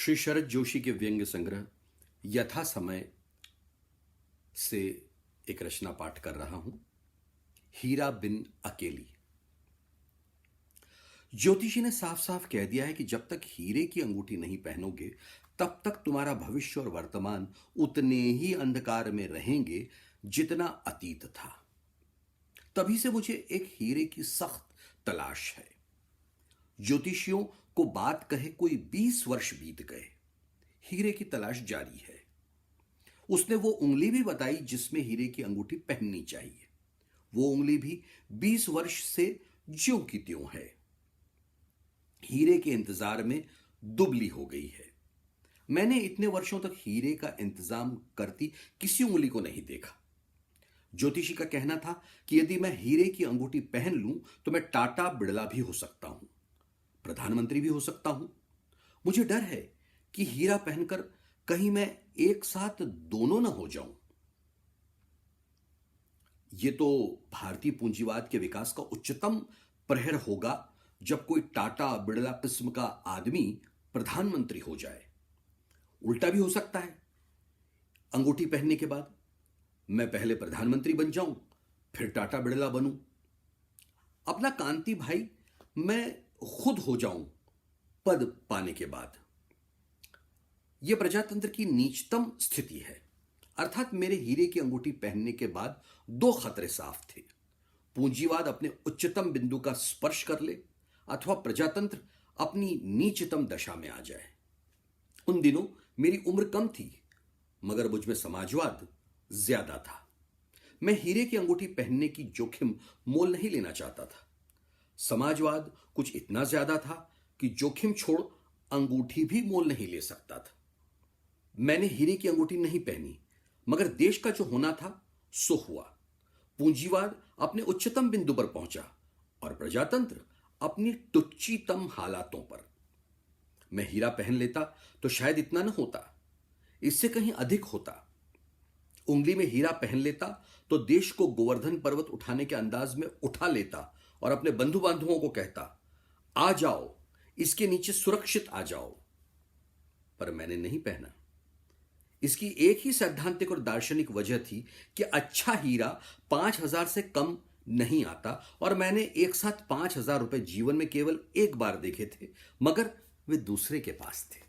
श्री शरद जोशी के व्यंग्य संग्रह यथा समय से एक रचना पाठ कर रहा हूं। हीरा बिन अकेली। ज्योतिषी ने साफ साफ कह दिया है कि जब तक हीरे की अंगूठी नहीं पहनोगे तब तक तुम्हारा भविष्य और वर्तमान उतने ही अंधकार में रहेंगे जितना अतीत था। तभी से मुझे एक हीरे की सख्त तलाश है। ज्योतिषियों को बात कहे कोई 20 वर्ष बीत गए, हीरे की तलाश जारी है। उसने वो उंगली भी बताई जिसमें हीरे की अंगूठी पहननी चाहिए। वो उंगली भी 20 वर्ष से ज्यों की त्यों है। हीरे के इंतजार में दुबली हो गई है। मैंने इतने वर्षों तक हीरे का इंतजाम करती किसी उंगली को नहीं देखा। ज्योतिषी का कहना था कि यदि मैं हीरे की अंगूठी पहन लूं तो मैं टाटा बिड़ला भी हो सकता हूं, प्रधानमंत्री भी हो सकता हूं। मुझे डर है कि हीरा पहनकर कहीं मैं एक साथ दोनों न हो जाऊं। यह तो भारतीय पूंजीवाद के विकास का उच्चतम प्रहर होगा जब कोई टाटा बिड़ला किस्म का आदमी प्रधानमंत्री हो जाए। उल्टा भी हो सकता है। अंगूठी पहनने के बाद मैं पहले प्रधानमंत्री बन जाऊं, फिर टाटा बिड़ला बनूं। अपना कांति भाई मैं खुद हो जाऊं पद पाने के बाद। यह प्रजातंत्र की नीचतम स्थिति है। अर्थात मेरे हीरे की अंगूठी पहनने के बाद दो खतरे साफ थे। पूंजीवाद अपने उच्चतम बिंदु का स्पर्श कर ले अथवा प्रजातंत्र अपनी नीचतम दशा में आ जाए। उन दिनों मेरी उम्र कम थी मगर मुझ में समाजवाद ज्यादा था। मैं हीरे की अंगूठी पहनने की जोखिम मोल नहीं लेना चाहता था। समाजवाद कुछ इतना ज्यादा था कि जोखिम छोड़ अंगूठी भी मोल नहीं ले सकता था। मैंने हीरे की अंगूठी नहीं पहनी मगर देश का जो होना था सो हुआ। पूंजीवाद अपने उच्चतम बिंदु पर पहुंचा और प्रजातंत्र अपनी टुच्चीतम हालातों पर। मैं हीरा पहन लेता तो शायद इतना न होता, इससे कहीं अधिक होता। उंगली में हीरा पहन लेता तो देश को गोवर्धन पर्वत उठाने के अंदाज में उठा लेता और अपने बंधु बांधवों को कहता, आ जाओ, इसके नीचे सुरक्षित आ जाओ। पर मैंने नहीं पहना। इसकी एक ही सैद्धांतिक और दार्शनिक वजह थी कि अच्छा हीरा 5,000 से कम नहीं आता और मैंने एक साथ 5,000 रुपए जीवन में केवल एक बार देखे थे, मगर वे दूसरे के पास थे।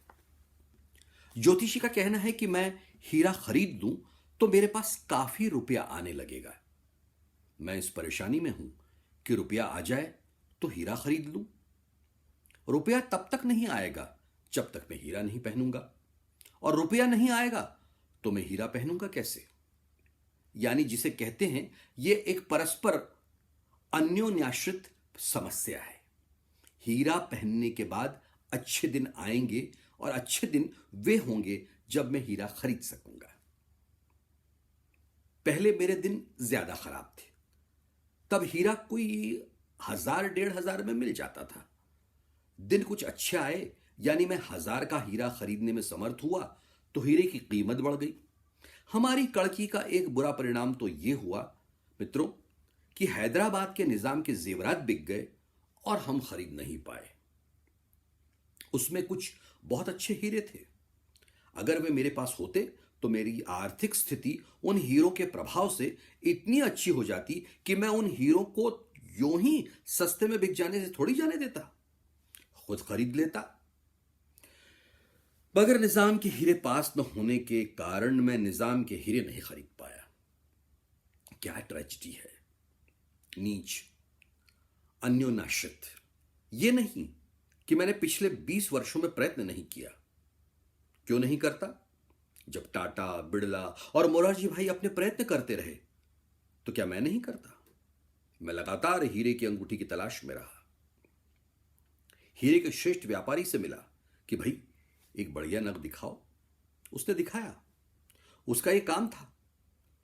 ज्योतिषी का कहना है कि मैं हीरा खरीद लूं तो मेरे पास काफी रुपया आने लगेगा। मैं इस परेशानी में हूं कि रुपया आ जाए तो हीरा खरीद लूं। रुपया तब तक नहीं आएगा जब तक मैं हीरा नहीं पहनूंगा, और रुपया नहीं आएगा तो मैं हीरा पहनूंगा कैसे? यानी जिसे कहते हैं यह एक परस्पर अन्योन्याश्रित समस्या है। हीरा पहनने के बाद अच्छे दिन आएंगे और अच्छे दिन वे होंगे जब मैं हीरा खरीद सकूंगा। पहले मेरे दिन ज्यादा खराब थे। तब हीरा कोई 1,000-1,500 में मिल जाता था। दिन कुछ अच्छे आए यानी मैं 1,000 का हीरा खरीदने में समर्थ हुआ तो हीरे की कीमत बढ़ गई। हमारी कड़की का एक बुरा परिणाम तो यह हुआ मित्रों कि हैदराबाद के निजाम के जेवरात बिक गए और हम खरीद नहीं पाए। उसमें कुछ बहुत अच्छे हीरे थे। अगर वे मेरे पास होते तो मेरी आर्थिक स्थिति उन हीरों के प्रभाव से इतनी अच्छी हो जाती कि मैं उन हीरों को यूं ही सस्ते में बिक जाने से थोड़ी जाने देता, खुद खरीद लेता। मगर निजाम के हीरे पास न होने के कारण मैं निजाम के हीरे नहीं खरीद पाया। क्या ट्रेजेडी है। नीच, अन्योन्याश्रित। यह नहीं कि मैंने पिछले 20 वर्षों में प्रयत्न नहीं किया। क्यों नहीं करता? जब टाटा बिड़ला और मोरारजी भाई अपने प्रयत्न करते रहे तो क्या मैं नहीं करता? मैं लगातार हीरे की अंगूठी की तलाश में रहा। हीरे के श्रेष्ठ व्यापारी से मिला कि भाई एक बढ़िया नग दिखाओ। उसने दिखाया। उसका यह काम था।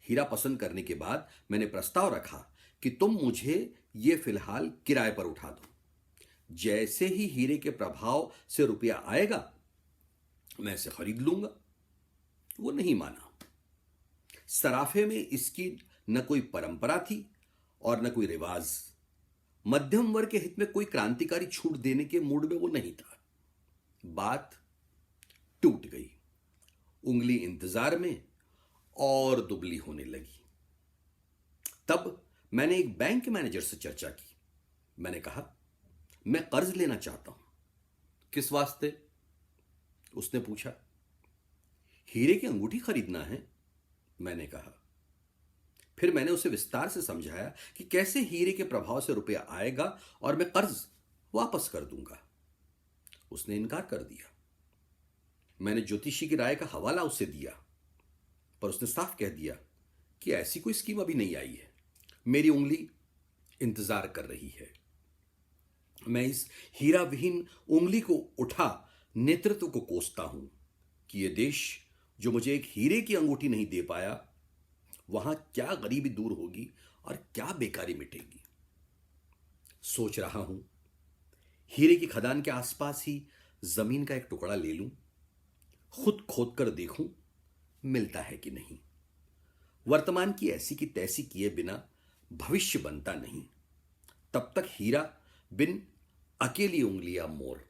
हीरा पसंद करने के बाद मैंने प्रस्ताव रखा कि तुम मुझे यह फिलहाल किराए पर उठा दो। जैसे ही हीरे के प्रभाव से रुपया आएगा मैं इसे खरीद लूंगा। वो नहीं माना। सराफे में इसकी न कोई परंपरा थी और न कोई रिवाज। मध्यम वर्ग के हित में कोई क्रांतिकारी छूट देने के मूड में वो नहीं था। बात टूट गई। उंगली इंतजार में और दुबली होने लगी। तब मैंने एक बैंक मैनेजर से चर्चा की। मैंने कहा, मैं कर्ज लेना चाहता हूं। किस वास्ते? उसने पूछा। हीरे की अंगूठी खरीदना है, मैंने कहा। फिर मैंने उसे विस्तार से समझाया कि कैसे हीरे के प्रभाव से रुपया आएगा और मैं कर्ज वापस कर दूंगा। उसने इनकार कर दिया। मैंने ज्योतिषी की राय का हवाला उसे दिया, पर उसने साफ कह दिया कि ऐसी कोई स्कीम अभी नहीं आई है। मेरी उंगली इंतजार कर रही है। मैं इस हीरा विहीन उंगली को उठा नेतृत्व को कोसता हूं कि यह देश जो मुझे एक हीरे की अंगूठी नहीं दे पाया, वहां क्या गरीबी दूर होगी और क्या बेकारी मिटेगी। सोच रहा हूं हीरे की खदान के आसपास ही जमीन का एक टुकड़ा ले लूं, खुद खोद कर देखूं मिलता है कि नहीं। वर्तमान की ऐसी की तैसी किए बिना भविष्य बनता नहीं। तब तक हीरा बिन अकेली उंगलियां मोर।